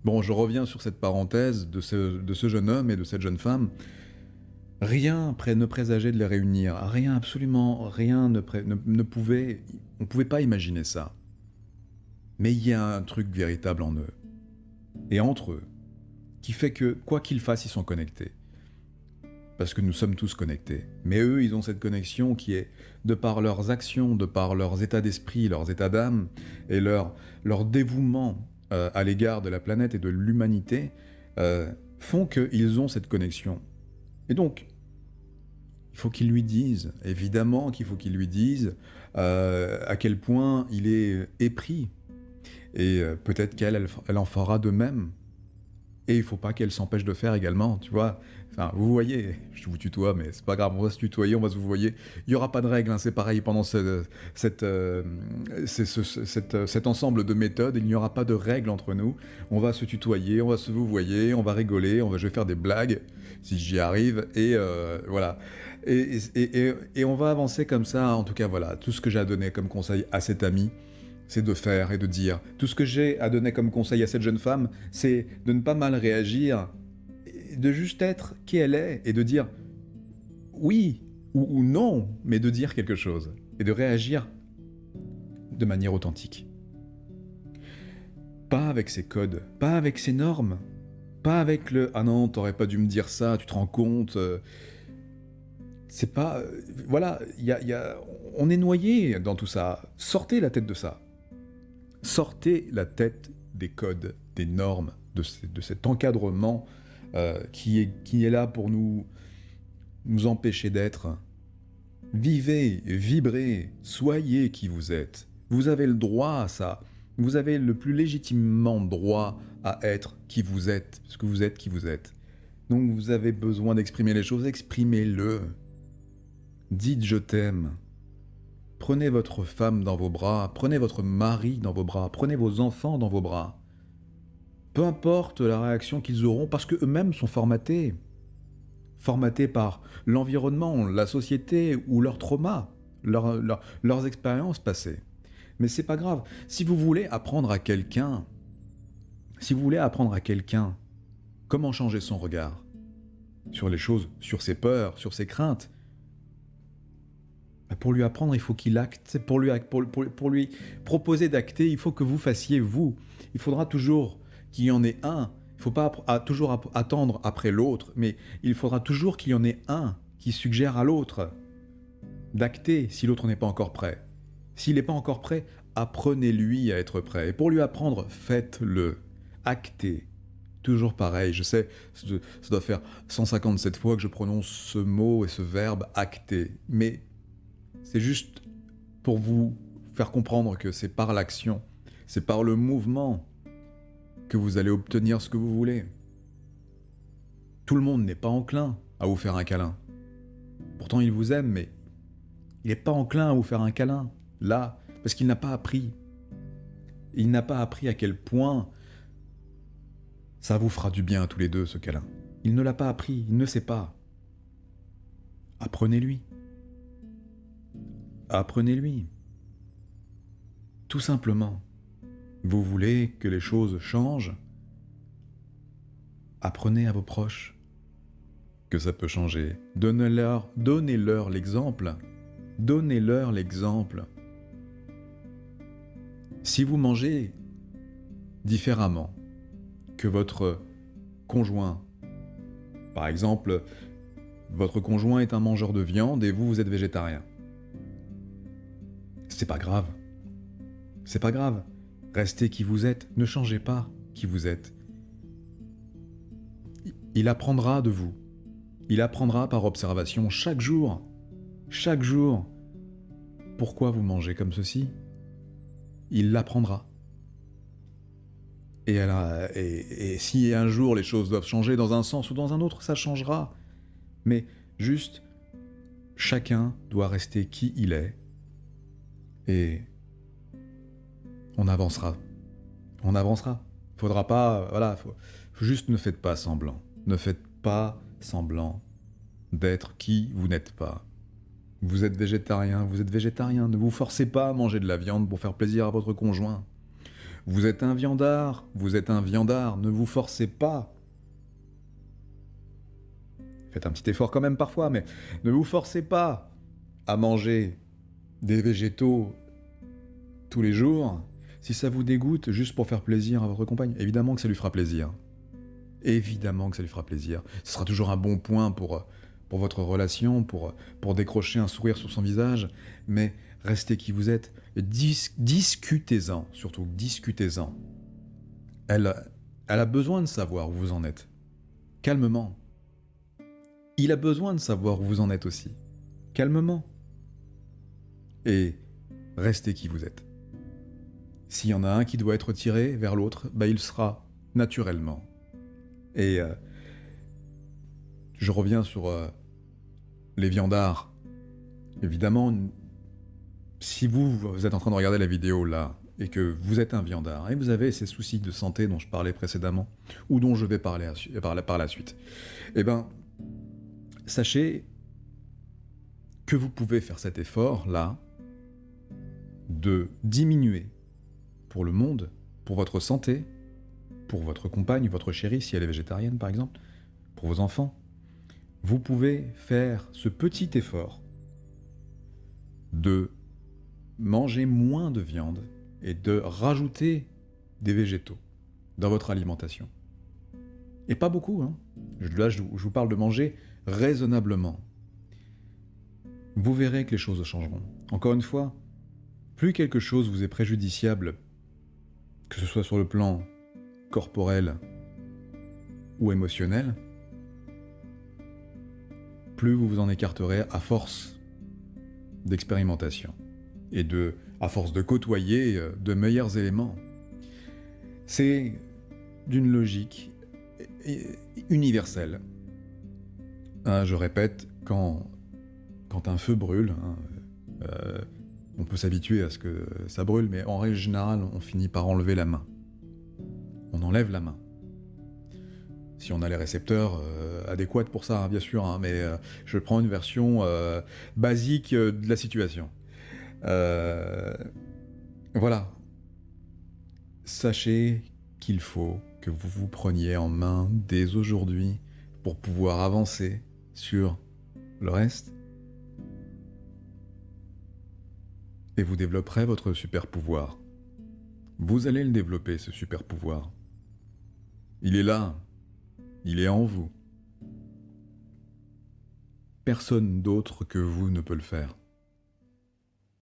Bon, je reviens sur cette parenthèse de ce jeune homme et de cette jeune femme. Rien ne présageait de les réunir. Rien, absolument rien ne pouvait... On ne pouvait pas imaginer ça. Mais il y a un truc véritable en eux. Et entre eux. Qui fait que, quoi qu'ils fassent, ils sont connectés. Parce que nous sommes tous connectés. Mais eux, ils ont cette connexion qui est, de par leurs actions, de par leurs états d'esprit, leurs états d'âme, et leur dévouement à l'égard de la planète et de l'humanité, font qu'ils ont cette connexion. Et donc, il faut qu'ils lui disent, évidemment qu'il faut qu'ils lui disent à quel point il est épris. Et peut-être qu'elle en fera de même. Et il faut pas qu'elle s'empêche de faire également, tu vois. Enfin, vous voyez, je vous tutoie, mais c'est pas grave, on va se tutoyer, on va se vous voyer. Il y aura pas de règles, hein, c'est pareil pendant cet ensemble de méthodes, il n'y aura pas de règles entre nous. On va se tutoyer, on va se vous voyer, on va rigoler, je vais faire des blagues, si j'y arrive, et voilà. Et on va avancer comme ça, en tout cas, voilà, tout ce que j'ai à donner comme conseil à cet ami, c'est de faire et de dire. Tout ce que j'ai à donner comme conseil à cette jeune femme, c'est de ne pas mal réagir, de juste être qui elle est, et de dire oui ou non, mais de dire quelque chose, et de réagir de manière authentique. Pas avec ses codes, pas avec ses normes, pas avec le « ah non, t'aurais pas dû me dire ça, tu te rends compte c'est pas... voilà, on est noyé dans tout ça. Sortez la tête de ça. Sortez la tête des codes, des normes, de cet encadrement qui est là pour nous empêcher d'être. Vivez, vibrez, soyez qui vous êtes. Vous avez le droit à ça. Vous avez le plus légitimement droit à être qui vous êtes, parce que vous êtes qui vous êtes. Donc vous avez besoin d'exprimer les choses, exprimez-le. Dites « je t'aime ». Prenez votre femme dans vos bras, prenez votre mari dans vos bras, prenez vos enfants dans vos bras. Peu importe la réaction qu'ils auront, parce qu'eux-mêmes sont formatés. Formatés par l'environnement, la société ou leurs traumas, leurs expériences passées. Mais c'est pas grave. Si vous voulez apprendre à quelqu'un, comment changer son regard sur les choses, sur ses peurs, sur ses craintes, pour lui apprendre, il faut qu'il acte. Pour lui proposer d'acter, il faut que vous fassiez vous. Il faudra toujours qu'il y en ait un. Il ne faut pas toujours attendre après l'autre, mais il faudra toujours qu'il y en ait un qui suggère à l'autre d'acter si l'autre n'est pas encore prêt. S'il n'est pas encore prêt, apprenez-lui à être prêt. Et pour lui apprendre, faites-le. Actez. Toujours pareil, je sais, ça doit faire 157 fois que je prononce ce mot et ce verbe « acter ». Mais c'est juste pour vous faire comprendre que c'est par l'action, c'est par le mouvement que vous allez obtenir ce que vous voulez. Tout le monde n'est pas enclin à vous faire un câlin. Pourtant, il vous aime, mais il n'est pas enclin à vous faire un câlin, là, parce qu'il n'a pas appris. Il n'a pas appris à quel point ça vous fera du bien à tous les deux, ce câlin. Il ne l'a pas appris, il ne sait pas. Apprenez-lui. Apprenez-lui. Tout simplement. Vous voulez que les choses changent? Apprenez à vos proches que ça peut changer. Donnez-leur l'exemple. Donnez-leur l'exemple. Si vous mangez différemment que votre conjoint, par exemple, votre conjoint est un mangeur de viande et vous êtes végétarien, c'est pas grave. C'est pas grave. Restez qui vous êtes. Ne changez pas qui vous êtes. Il apprendra de vous. Il apprendra par observation chaque jour. Chaque jour. Pourquoi vous mangez comme ceci? Il l'apprendra. Et si un jour les choses doivent changer dans un sens ou dans un autre, ça changera. Mais juste, chacun doit rester qui il est. Et on avancera. On avancera. Faudra pas... Voilà, juste ne faites pas semblant. Ne faites pas semblant d'être qui vous n'êtes pas. Vous êtes végétarien, vous êtes végétarien. Ne vous forcez pas à manger de la viande pour faire plaisir à votre conjoint. Vous êtes un viandard, vous êtes un viandard, ne vous forcez pas. Faites un petit effort quand même parfois, mais ne vous forcez pas à manger des végétaux tous les jours si ça vous dégoûte juste pour faire plaisir à votre compagne. Évidemment que ça lui fera plaisir. Évidemment que ça lui fera plaisir. Ce sera toujours un bon point pour votre relation, pour décrocher un sourire sur son visage, mais restez qui vous êtes. Discutez-en, surtout discutez-en. Elle a besoin de savoir où vous en êtes. Calmement. Il a besoin de savoir où vous en êtes aussi. Calmement. Et restez qui vous êtes. S'il y en a un qui doit être tiré vers l'autre, bah il sera naturellement. Et je reviens sur les viandards. Évidemment, si vous êtes en train de regarder la vidéo là, et que vous êtes un viandard, et vous avez ces soucis de santé dont je parlais précédemment, ou dont je vais parler par la suite, eh ben, sachez que vous pouvez faire cet effort-là de diminuer pour le monde, pour votre santé, pour votre compagne, votre chérie, si elle est végétarienne par exemple, pour vos enfants. Vous pouvez faire ce petit effort de manger moins de viande et de rajouter des végétaux dans votre alimentation. Et pas beaucoup, hein. Là, je vous parle de manger raisonnablement. Vous verrez que les choses changeront. Encore une fois, plus quelque chose vous est préjudiciable, que ce soit sur le plan corporel ou émotionnel, plus vous vous en écarterez à force d'expérimentation et à force de côtoyer de meilleurs éléments. C'est d'une logique universelle. Hein, je répète, quand un feu brûle, hein, on peut s'habituer à ce que ça brûle, mais en règle générale, on finit par enlever la main. On enlève la main. Si on a les récepteurs adéquats pour ça, hein, bien sûr, hein, mais je prends une version basique de la situation. Voilà. Sachez qu'il faut que vous vous preniez en main dès aujourd'hui pour pouvoir avancer sur le reste. Et vous développerez votre super pouvoir. Vous allez le développer, ce super pouvoir. Il est là. Il est en vous. Personne d'autre que vous ne peut le faire.